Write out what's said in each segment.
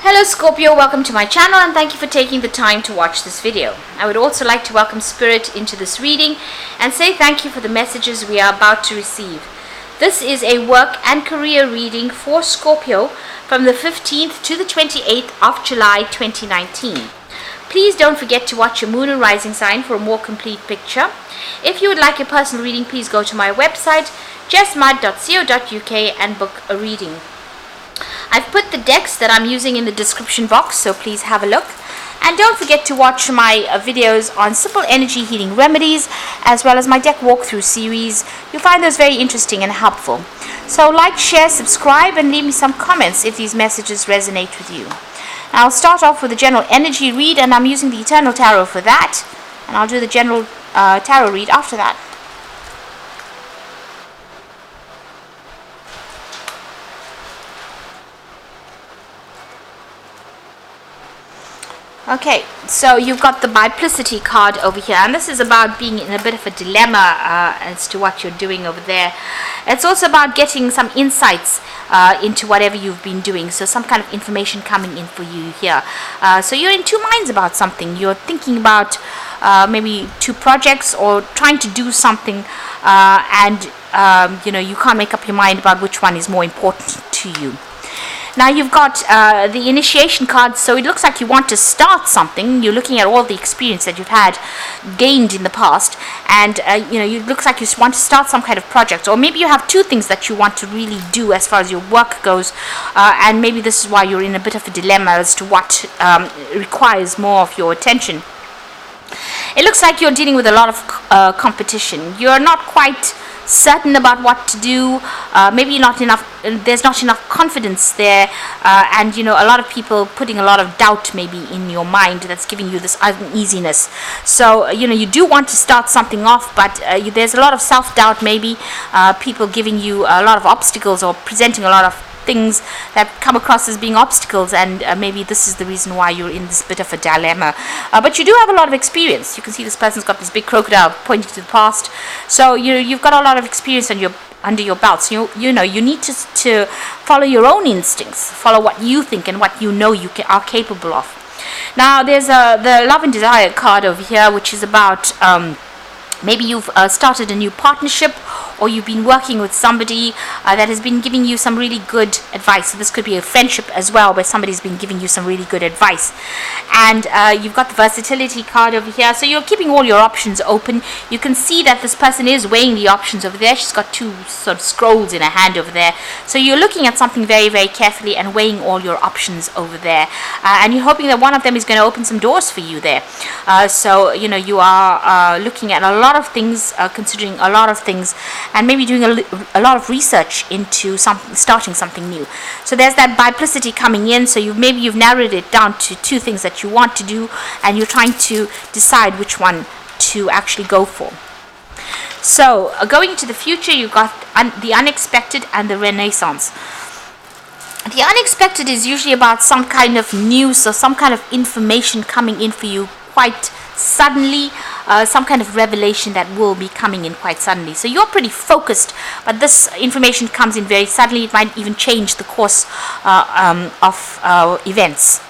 Hello Scorpio, welcome to my channel and thank you for taking the time to watch this video. I would also like to welcome Spirit into this reading and say thank you for the messages we are about to receive. This is a work and career reading for Scorpio from the 15th to the 28th of July 2019. Please don't forget to watch your moon and rising sign for a more complete picture. If you would like a personal reading, please go to my website jessmud.co.uk and book a reading. I've put the decks that I'm using in the description box, so please have a look. And don't forget to watch my videos on simple energy healing remedies, as well as my deck walkthrough series. You'll find those very interesting and helpful. So like, share, subscribe, and leave me some comments if these messages resonate with you. Now, I'll start off with a general energy read, and I'm using the Eternal Tarot for that. And I'll do the general tarot read after that. Okay, so you've got the Biplicity card over here, and this is about being in a bit of a dilemma as to what you're doing over there. It's also about getting some insights into whatever you've been doing, so some kind of information coming in for you here. So you're in two minds about something. You're thinking about maybe two projects or trying to do something, and you can't make up your mind about which one is more important to you. Now you've got the initiation card, so it looks like you want to start something. You're looking at all the experience that you've had gained in the past, and it looks like you want to start some kind of project, or maybe you have two things that you want to really do as far as your work goes, and maybe this is why you're in a bit of a dilemma as to what requires more of your attention. It looks like you're dealing with a lot of competition. You're not quite certain about what to do. Maybe there's not enough confidence there, and a lot of people putting a lot of doubt maybe in your mind that's giving you this uneasiness. So you do want to start something off, but there's a lot of self-doubt, maybe people giving you a lot of obstacles or presenting a lot of things that come across as being obstacles, and maybe this is the reason why you're in this bit of a dilemma. But you do have a lot of experience. You can see this person's got this big crocodile pointing to the past, so you've got a lot of experience under your belt. So you need to follow your own instincts, follow what you think and what you are capable of. Now there's the Love and Desire card over here, which is about maybe you've started a new partnership, or you've been working with somebody that has been giving you some really good advice. So this could be a friendship as well, where somebody's been giving you some really good advice. And you've got the versatility card over here. So you're keeping all your options open. You can see that this person is weighing the options over there. She's got two sort of scrolls in her hand over there. So you're looking at something very, very carefully and weighing all your options over there. And you're hoping that one of them is going to open some doors for you there. So you are looking at a lot of things, considering a lot of things, and maybe doing a lot of research into starting something new. So there's that biplicity coming in. So you've narrowed it down to two things that you want to do, and you're trying to decide which one to actually go for. So going into the future, you've got the unexpected and the renaissance. The unexpected is usually about some kind of news or some kind of information coming in for you quite suddenly, some kind of revelation that will be coming in quite suddenly. So you're pretty focused, but this information comes in very suddenly. It might even change the course of events.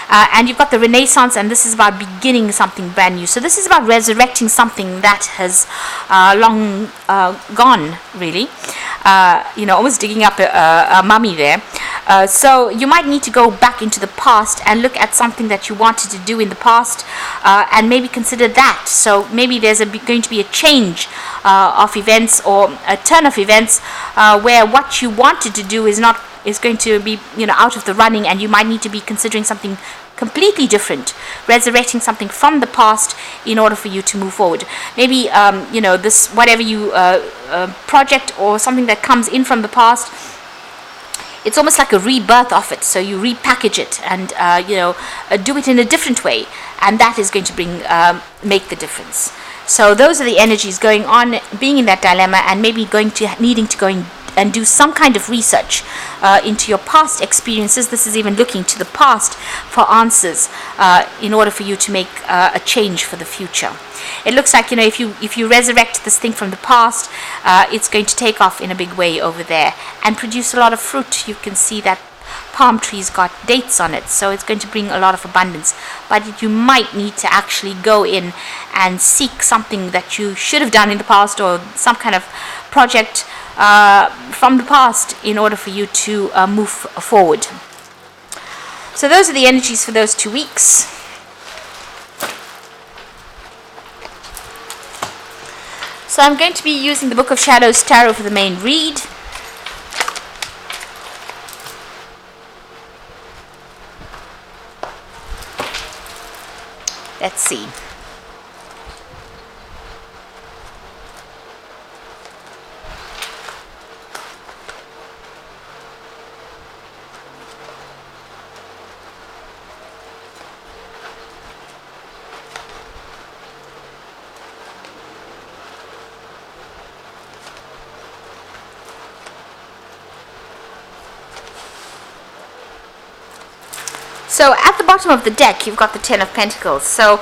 And you've got the Renaissance, and this is about beginning something brand new. So this is about resurrecting something that has long gone, really. Almost digging up a mummy there. So you might need to go back into the past and look at something that you wanted to do in the past, and maybe consider that. So maybe there's going to be a change of events, or a turn of events, where what you wanted to do is going to be out of the running, and you might need to be considering something completely different, resurrecting something from the past in order for you to move forward. Maybe this whatever you project or something that comes in from the past, it's almost like a rebirth of it. So you repackage it and do it in a different way, and that is going to make the difference. So those are the energies going on, being in that dilemma, and maybe needing to go and do some kind of research into your past experiences. This is even looking to the past for answers in order for you to make a change for the future. It looks like, if you resurrect this thing from the past, it's going to take off in a big way over there and produce a lot of fruit. You can see that palm tree's got dates on it, so it's going to bring a lot of abundance. But you might need to actually go in and seek something that you should have done in the past, or some kind of project from the past, in order for you to move forward. So those are the energies for those 2 weeks. So I'm going to be using the Book of Shadows Tarot for the main read. Let's see. So at the bottom of the deck, you've got the Ten of Pentacles. So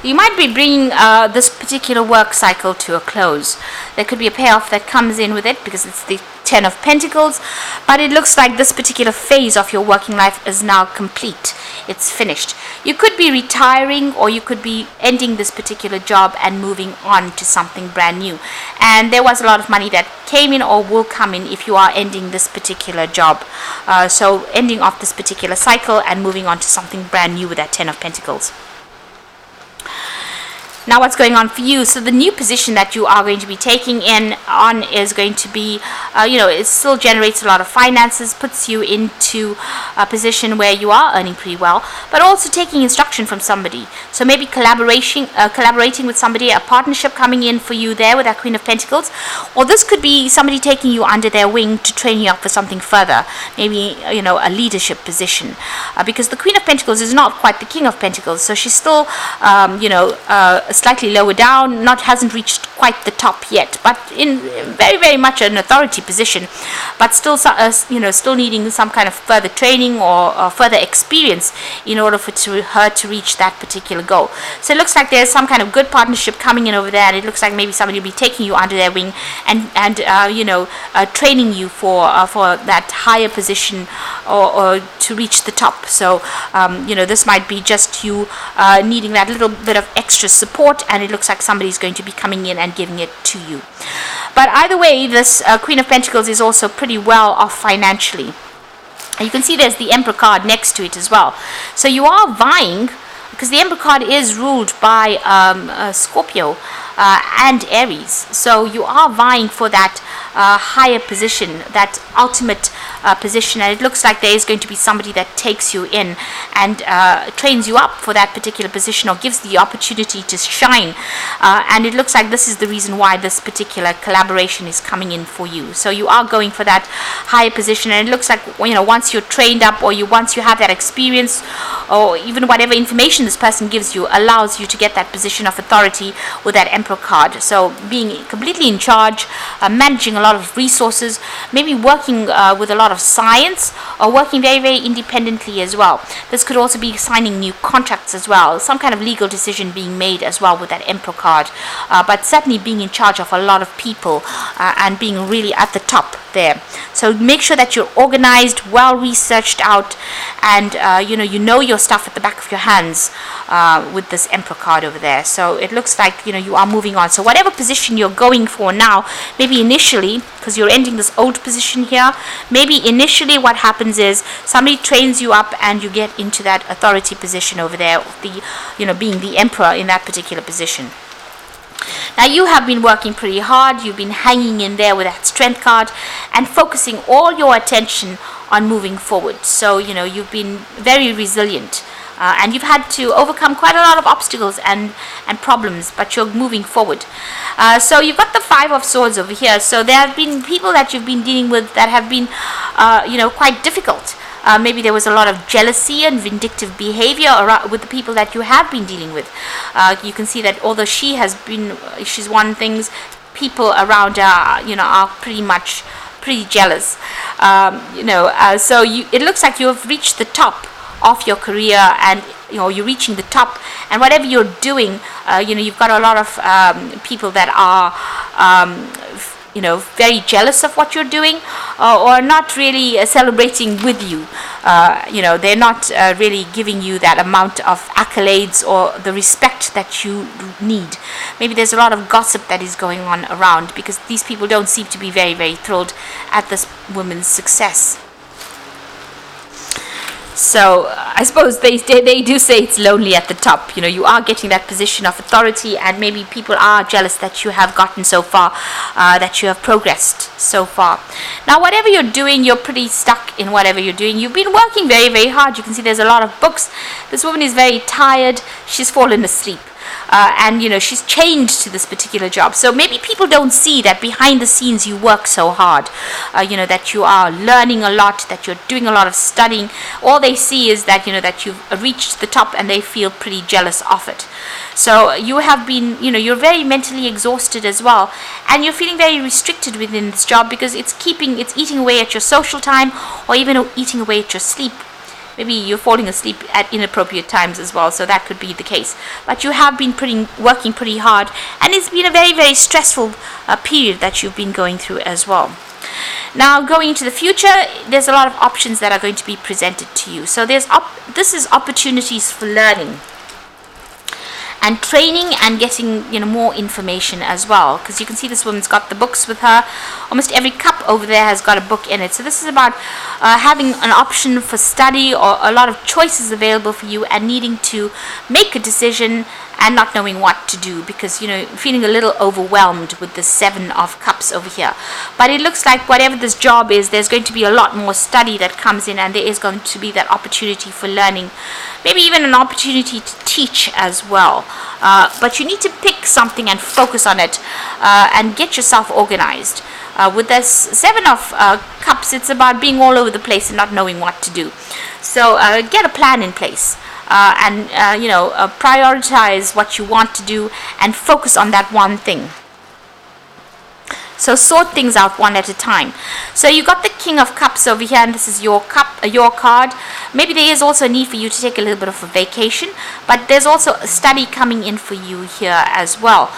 you might be bringing this particular work cycle to a close. There could be a payoff that comes in with it, because it's the Ten of Pentacles. But it looks like this particular phase of your working life is now complete. It's finished. You could be retiring, or you could be ending this particular job and moving on to something brand new. And there was a lot of money that came in or will come in if you are ending this particular job. So ending off this particular cycle and moving on to something brand new with that Ten of Pentacles. Now what's going on for you? So the new position that you are going to be taking on is going to be, it still generates a lot of finances, puts you into a position where you are earning pretty well, but also taking instruction from somebody. So maybe collaborating with somebody, a partnership coming in for you there with that Queen of Pentacles. Or this could be somebody taking you under their wing to train you up for something further. Maybe, a leadership position. Because the Queen of Pentacles is not quite the King of Pentacles, so she's still, slightly lower down, hasn't reached quite the top yet, but in very, very much an authority position, but still, still needing some kind of further training or further experience in order for her to reach that particular goal. So it looks like there's some kind of good partnership coming in over there, and it looks like maybe somebody will be taking you under their wing and training you for that higher position or to reach the top. So this might be just you needing that little bit of extra support, and it looks like somebody's going to be coming in and giving it to you. But either way, this Queen of Pentacles is also pretty well off financially. And you can see there's the Emperor card next to it as well. So you are vying, because the Emperor card is ruled by Scorpio and Aries. So you are vying for that higher position, that ultimate position, and it looks like there is going to be somebody that takes you in and trains you up for that particular position, or gives the opportunity to shine, and it looks like this is the reason why this particular collaboration is coming in for you. So you are going for that higher position, and it looks like once you're trained up, or once you have that experience, or even whatever information this person gives you, allows you to get that position of authority with that Emperor card. So being completely in charge, managing a lot of resources, maybe working with a lot of science, or working very, very independently as well. This could also be signing new contracts as well, some kind of legal decision being made as well with that Emperor card, but certainly being in charge of a lot of people and being really at the top there. So make sure that you're organized, well researched out, and you know your stuff at the back of your hands with this Emperor card over there. So it looks like you are moving on. So whatever position you're going for now, maybe initially, because you're ending this old position here, maybe initially what happens is somebody trains you up and you get into that authority position over there, being the Emperor in that particular position. Now you have been working pretty hard, you've been hanging in there with that Strength card and focusing all your attention on moving forward. So you've been very resilient, and you've had to overcome quite a lot of obstacles and problems, but you're moving forward. So you've got the Five of Swords over here. So there have been people that you've been dealing with that have been quite difficult. Maybe there was a lot of jealousy and vindictive behavior with the people that you have been dealing with. You can see that although she's won things, people around her are pretty jealous. So it looks like you have reached the top of your career, and you're reaching the top, and whatever you're doing, you've got a lot of people that are very jealous of what you're doing, or not really celebrating with you. they're not really giving you that amount of accolades or the respect that you need. Maybe there's a lot of gossip that is going on around, because these people don't seem to be very, very thrilled at this woman's success. So I suppose they do say it's lonely at the top. You are getting that position of authority, and maybe people are jealous that you have gotten so far, that you have progressed so far. Now, whatever you're doing, you're pretty stuck in whatever you're doing. You've been working very, very hard. You can see there's a lot of books. This woman is very tired. She's fallen asleep. And she's chained to this particular job. So maybe people don't see that behind the scenes you work so hard, that you are learning a lot, that you're doing a lot of studying. All they see is that that you've reached the top, and they feel pretty jealous of it. So you have been, you're very mentally exhausted as well, and you're feeling very restricted within this job, because it's eating away at your social time, or even eating away at your sleep. Maybe you're falling asleep at inappropriate times as well, so that could be the case. But you have been working pretty hard, and it's been a very, very stressful period that you've been going through as well. Now, going into the future, there's a lot of options that are going to be presented to you. So this is opportunities for learning and training, and getting more information as well, because you can see this woman's got the books with her. Almost every cup over there has got a book in it. So this is about having an option for study, or a lot of choices available for you, and needing to make a decision and not knowing what to do, because feeling a little overwhelmed with the 7 of cups over here. But it looks like whatever this job is, there's going to be a lot more study that comes in, and there is going to be that opportunity for learning, maybe even an opportunity to teach as well. But you need to pick something and focus on it, and get yourself organized. With this 7 of cups, it's about being all over the place and not knowing what to do. So get a plan in place. And prioritize what you want to do, and focus on that one thing. So sort things out one at a time. So you got the King of Cups over here, and this is your card. Maybe there is also a need for you to take a little bit of a vacation, but there's also a study coming in for you here as well.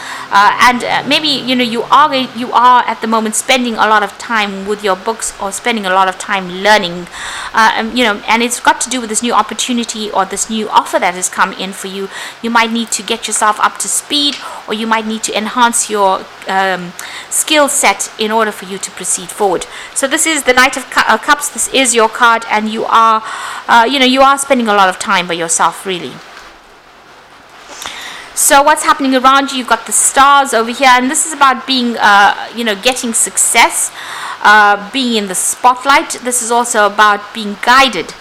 Maybe you are at the moment spending a lot of time with your books, or spending a lot of time learning, and it's got to do with this new opportunity or this new offer that has come in for you. You might need to get yourself up to speed, or you might need to enhance your skill set in order for you to proceed forward. So this is the Knight of Cups. This is your card, and you are spending a lot of time by yourself, really. So what's happening around you? You've got the stars over here, and this is about being getting success, being in the spotlight. This is also about being guided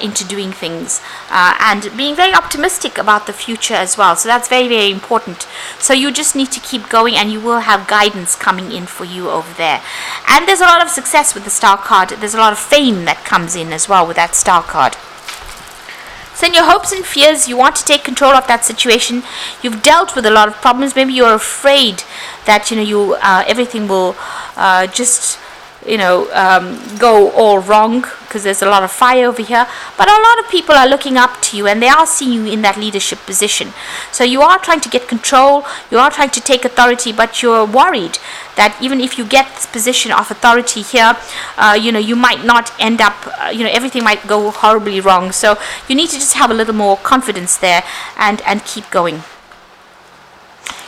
into doing things, and being very optimistic about the future as well. So that's very, very important. So you just need to keep going, and you will have guidance coming in for you over there. And there's a lot of success with the star card. There's a lot of fame that comes in as well with that star card. So in your hopes and fears, you want to take control of that situation. You've dealt with a lot of problems. Maybe you're afraid that everything will just go all wrong, because there's a lot of fire over here. But a lot of people are looking up to you, and they are seeing you in that leadership position. So you are trying to get control, you are trying to take authority, but you're worried that even if you get this position of authority here, you might not end up, everything might go horribly wrong. So you need to just have a little more confidence there, and keep going.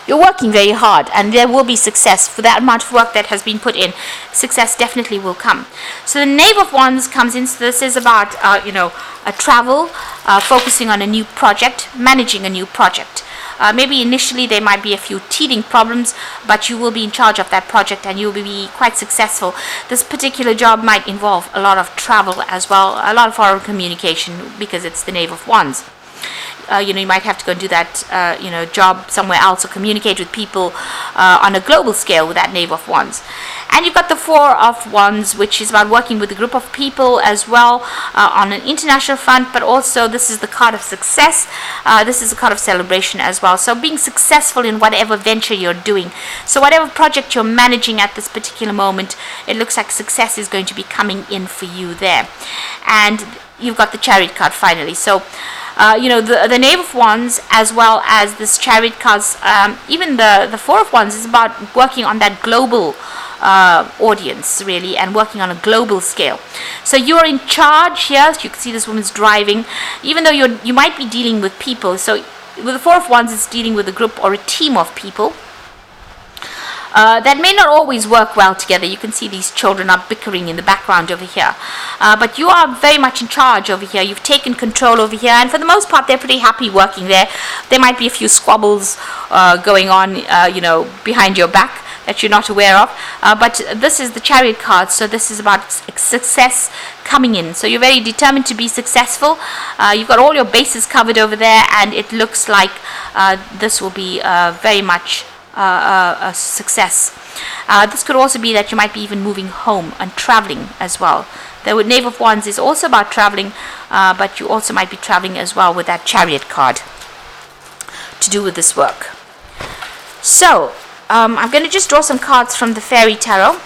You're working very hard, and there will be success for that amount of work that has been put in. Success definitely will come. So the Knave of Wands comes in. So this is about a travel, focusing on a new project, managing a new project. Maybe initially there might be a few teething problems, but you will be in charge of that project, and you will be quite successful. This particular job might involve a lot of travel as well, a lot of foreign communication, because it's the Knave of Wands. You might have to go and do that job somewhere else, or communicate with people on a global scale with that Knave of Wands. And you've got the Four of Wands, which is about working with a group of people as well, on an international front, but also this is the card of success. This is a card of celebration as well. So being successful in whatever venture you're doing. So whatever project you're managing at this particular moment, it looks like success is going to be coming in for you there. And you've got the Chariot card finally. So the Knave of Wands, as well as this Chariot cards, even the Four of Wands, is about working on that global audience, really, and working on a global scale. So you're in charge here. You can see this woman's driving, even though you might be dealing with people. So with the Four of Wands, it's dealing with a group or a team of people that may not always work well together. You can see these children are bickering in the background over here. But you are very much in charge over here. You've taken control over here, and for the most part, they're pretty happy working there. There might be a few squabbles going on, behind your back that you're not aware of. But this is the Chariot card, so this is about success coming in. So you're very determined to be successful. You've got all your bases covered over there, and it looks like this will be very much a success. This could also be that you might be even moving home and traveling as well. The Knave of Wands is also about traveling, but you also might be traveling as well with that Chariot card to do with this work. So I'm going to just draw some cards from the Fairy Tarot.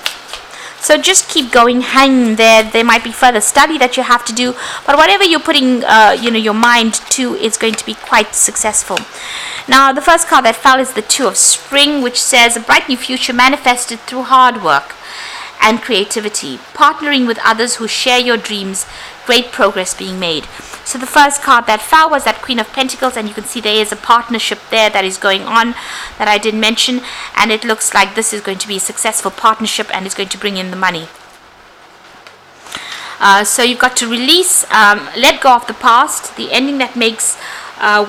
So just keep going, hang there. There might be further study that you have to do, but whatever you're putting your mind to is going to be quite successful. Now, the first card that fell is the Two of Spring, which says a bright new future manifested through hard work and creativity, partnering with others who share your dreams, great progress being made. So the first card that fell was that Queen of Pentacles, and you can see there is a partnership there that is going on that I didn't mention, and it looks like this is going to be a successful partnership and is going to bring in the money. So you've got to release, let go of the past, the ending that makes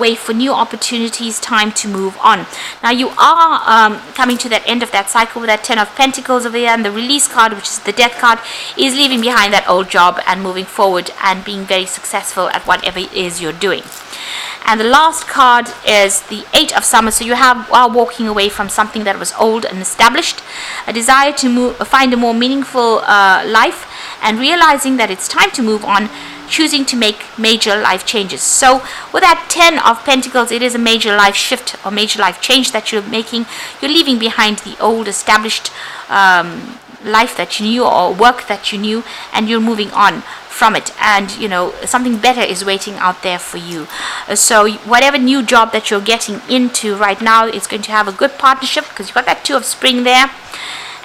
way for new opportunities, time to move on. Now you are coming to that end of that cycle with that Ten of Pentacles over here, and the release card, which is the Death card, is leaving behind that old job and moving forward and being very successful at whatever it is you're doing. And the last card is the Eight of Summer. So you are walking away from something that was old and established, a desire to find a more meaningful life, and realizing that it's time to move on, choosing to make major life changes. So with that Ten of Pentacles, it is a major life shift or major life change that you're making. You're leaving behind the old established life that you knew or work that you knew, and you're moving on from it, and something better is waiting out there for you. So whatever new job that you're getting into right now is going to have a good partnership, because you've got that Two of Spring there,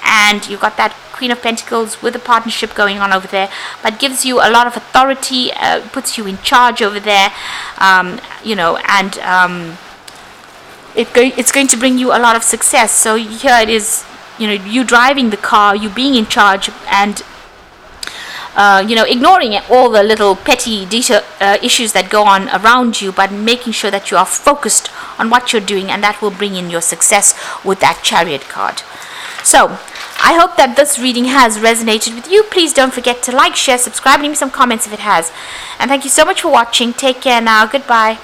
and you've got that Queen of Pentacles with a partnership going on over there, but gives you a lot of authority, puts you in charge over there, it's going to bring you a lot of success. So here it is, you driving the car, you being in charge, and ignoring all the little petty issues that go on around you, but making sure that you are focused on what you're doing, and that will bring in your success with that Chariot card. So I hope that this reading has resonated with you. Please don't forget to like, share, subscribe, and leave me some comments if it has. And thank you so much for watching. Take care now. Goodbye.